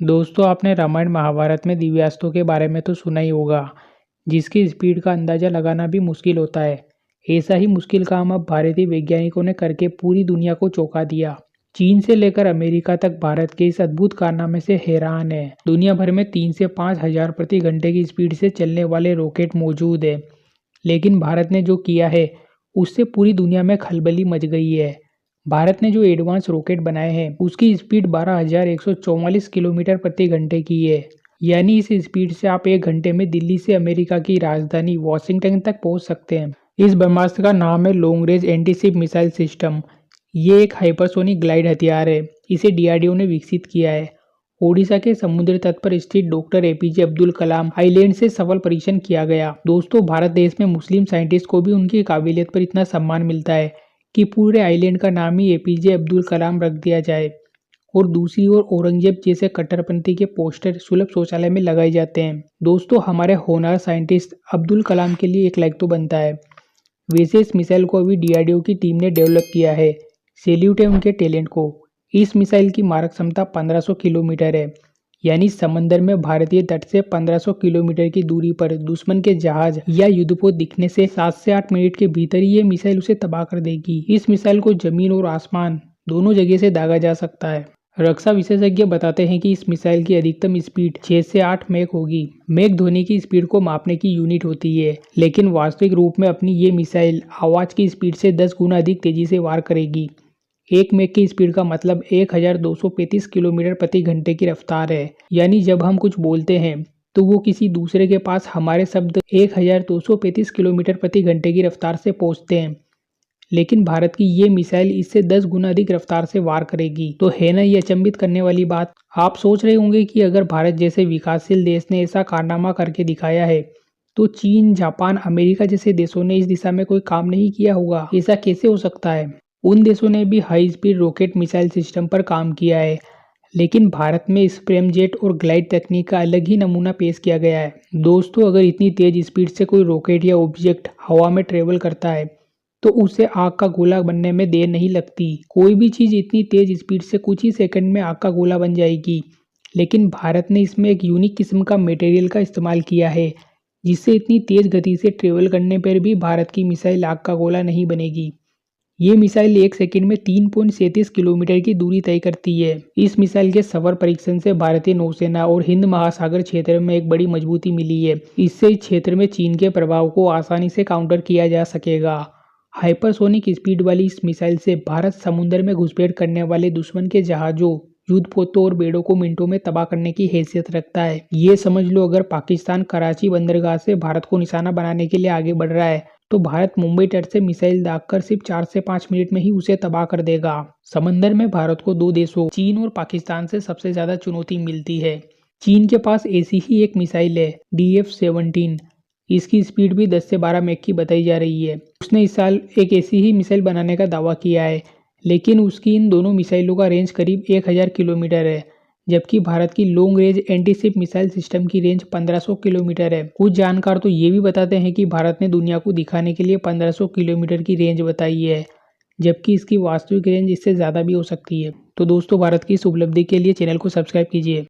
दोस्तों आपने रामायण महाभारत में दिव्यास्त्रों के बारे में तो सुना ही होगा, जिसकी स्पीड का अंदाजा लगाना भी मुश्किल होता है। ऐसा ही मुश्किल काम अब भारतीय वैज्ञानिकों ने करके पूरी दुनिया को चौंका दिया। चीन से लेकर अमेरिका तक भारत के इस अद्भुत कारनामे से हैरान है। दुनिया भर में 3 से 5 हजार प्रति घंटे की स्पीड से चलने वाले रॉकेट मौजूद है, लेकिन भारत ने जो किया है उससे पूरी दुनिया में खलबली मच गई है। भारत ने जो एडवांस रॉकेट बनाए हैं उसकी स्पीड 12,144 किलोमीटर प्रति घंटे की है। यानी इस स्पीड से आप 1 घंटे में दिल्ली से अमेरिका की राजधानी वॉशिंगटन तक पहुंच सकते हैं। इस ब्रह्मास्त्र का नाम है long range antiship missile system. ये एक हाइपरसोनिक ग्लाइड हथियार है। इसे डीआरडीओ ने विकसित किया है। ओडिशा के समुद्र तट पर स्थित doctor APJ Abdul Kalam island से सफल परीक्षण किया गया। दोस्तों भारत देश में मुस्लिम साइंटिस्ट को भी उनकी काबिलियत पर इतना सम्मान मिलता है कि पूरे आइलैंड का नाम ही एपीजे अब्दुल कलाम रख दिया जाए। और दूसरी ओर औरंगजेब जैसे कट्टरपंथी के पोस्टर सुलभ शौचालय में लगाए जाते हैं। दोस्तों हमारे होनहार साइंटिस्ट अब्दुल कलाम के लिए एक लाइक तो बनता है। वैसे इस मिसाइल को अभी डीआरडीओ की टीम ने डेवलप किया है। सैल्यूट है उनके टैलेंट को। इस मिसाइल की मारक क्षमता 1500 किलोमीटर है। यानी समंदर में भारतीय तट से 1500 किलोमीटर की दूरी पर दुश्मन के जहाज या युद्धपोत दिखने से 7 से 8 मिनट के भीतर ही ये मिसाइल उसे तबाह कर देगी। इस मिसाइल को जमीन और आसमान दोनों जगह से दागा जा सकता है। रक्षा विशेषज्ञ बताते हैं कि इस मिसाइल की अधिकतम स्पीड 6 से 8 मैक होगी। मैक ध्वनि की स्पीड को मापने की यूनिट होती है, लेकिन वास्तविक रूप में अपनी ये मिसाइल आवाज की स्पीड से 10 गुना अधिक तेजी से वार करेगी। 1 मैक की स्पीड का मतलब 1235 किलोमीटर प्रति घंटे की रफ्तार है। यानी जब हम कुछ बोलते हैं तो वो किसी दूसरे के पास हमारे शब्द 1235 किलोमीटर प्रति घंटे की रफ्तार से पहुंचते हैं, लेकिन भारत की ये मिसाइल इससे 10 गुना अधिक रफ्तार से वार करेगी। तो है ना ये अचंभित करने वाली बात। आप सोच रहे होंगे कि अगर भारत जैसे विकासशील देश ने ऐसा कारनामा करके दिखाया है तो चीन, जापान, अमेरिका जैसे देशों ने इस दिशा में कोई काम नहीं किया होगा। ऐसा कैसे हो सकता है? उन देशों ने भी high speed rocket missile system पर काम किया है, लेकिन भारत में स्प्रैम जेट और ग्लाइड तकनीक का अलग ही नमूना पेश किया गया है। दोस्तों अगर इतनी तेज स्पीड से कोई रॉकेट या ऑब्जेक्ट हवा में ट्रेवल करता है तो उसे आग का गोला बनने में देर नहीं लगती। कोई भी चीज़ इतनी तेज स्पीड से कुछ ही सेकंड में आग का गोला बन जाएगी, लेकिन भारत ने इसमें एक यूनिक किस्म का मटेरियल का इस्तेमाल किया है, जिससे इतनी तेज गति से ट्रेवल करने पर भी भारत की मिसाइल आग का गोला नहीं बनेगी। ये मिसाइल 1 सेकंड में 3.37 किलोमीटर की दूरी तय करती है। इस मिसाइल के सफल परीक्षण से भारतीय नौसेना और हिंद महासागर क्षेत्र में एक बड़ी मजबूती मिली है। इससे इस क्षेत्र में चीन के प्रभाव को आसानी से काउंटर किया जा सकेगा। हाइपरसोनिक स्पीड वाली इस मिसाइल से भारत समुद्र में घुसपैठ करने वाले दुश्मन के जहाजों, युद्धपोतों और बेड़ों को मिनटों में तबाह करने की हैसियत रखता है। ये समझ लो अगर पाकिस्तान कराची बंदरगाह से भारत को निशाना बनाने के लिए आगे बढ़ रहा है तो भारत मुंबई तट से मिसाइल दागकर सिर्फ 4 से 5 मिनट में ही उसे तबाह कर देगा। समंदर में भारत को 2 देशों चीन और पाकिस्तान से सबसे ज्यादा चुनौती मिलती है। चीन के पास ऐसी ही एक मिसाइल है DF-17। इसकी स्पीड भी 10 से 12 मैक की बताई जा रही है। उसने इस साल एक ऐसी ही मिसाइल बनाने का दावा किया है, लेकिन उसकी इन दोनों मिसाइलों का रेंज करीब 1000 किलोमीटर है, जबकि भारत की long range antiship missile system की रेंज 1500 किलोमीटर है। कुछ जानकार तो ये भी बताते हैं कि भारत ने दुनिया को दिखाने के लिए 1500 किलोमीटर की रेंज बताई है, जबकि इसकी वास्तविक रेंज इससे ज़्यादा भी हो सकती है। तो दोस्तों भारत की इस उपलब्धि के लिए चैनल को सब्सक्राइब कीजिए।